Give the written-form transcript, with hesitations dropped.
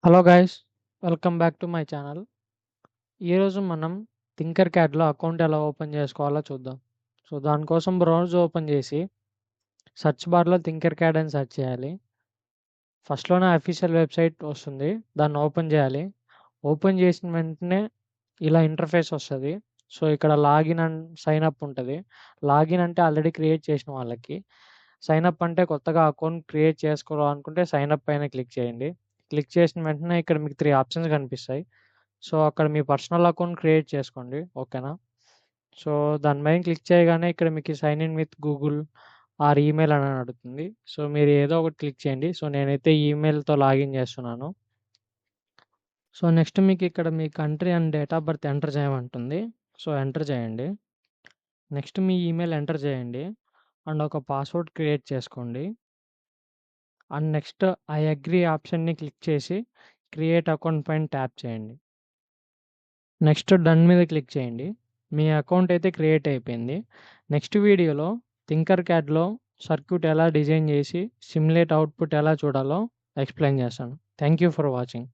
Hello guys, welcome back to my channel. ఈరోజు మనం thinker క్యాడ్లో account ఎలా ఓపెన్ చేసుకోవాలో చూద్దాం. సో దానికోసం బ్రౌజ్ ఓపెన్ చేసి సెర్చ్ బార్లో థింకర్ క్యాడ్ అని సెర్చ్ చేయాలి. ఫస్ట్లోనే అఫీషియల్ వెబ్సైట్ వస్తుంది, దాన్ని ఓపెన్ చేయాలి. ఓపెన్ చేసిన వెంటనే ఇలా ఇంటర్ఫేస్ వస్తుంది. సో ఇక్కడ లాగిన్ అండ్ సైన్ అప్ ఉంటుంది. లాగిన్ అంటే ఆల్రెడీ క్రియేట్ చేసిన వాళ్ళకి, సైన్ అప్ అంటే కొత్తగా అకౌంట్ క్రియేట్ చేసుకోవాలనుకుంటే సైన్ అప్ పైన క్లిక్ చేయండి. క్లిక్ చేసిన వెంటనే ఇక్కడ మీకు 3 ఆప్షన్స్ కనిపిస్తాయి. సో అక్కడ మీ పర్సనల్ అకౌంట్ క్రియేట్ చేసుకోండి, ఓకేనా. సో దాని పైన క్లిక్ చేయగానే ఇక్కడ మీకు sign in with Google or email అని అడుగుతుంది. సో మీరు ఏదో ఒకటి క్లిక్ చేయండి. సో నేనైతే ఈమెయిల్తో లాగిన్ చేస్తున్నాను. సో నెక్స్ట్ మీకు ఇక్కడ మీ country and date of birth enter చేయమంటుంది. సో ఎంటర్ చేయండి. నెక్స్ట్ మీ ఈమెయిల్ ఎంటర్ చేయండి అండ్ ఒక పాస్వర్డ్ క్రియేట్ చేసుకోండి. అండ్ నెక్స్ట్ ఐ అగ్రీ ఆప్షన్ని క్లిక్ చేసి క్రియేట్ అకౌంట్ పైన ట్యాప్ చేయండి. నెక్స్ట్ డన్ మీద క్లిక్ చేయండి. మీ అకౌంట్ అయితే క్రియేట్ అయిపోయింది. నెక్స్ట్ వీడియోలో థింకర్ క్యాడ్లో సర్క్యూట్ ఎలా డిజైన్ చేసి సిమ్యులేట్ అవుట్పుట్ ఎలా చూడాలో ఎక్స్ప్లెయిన్ చేస్తాను. Thank you for watching.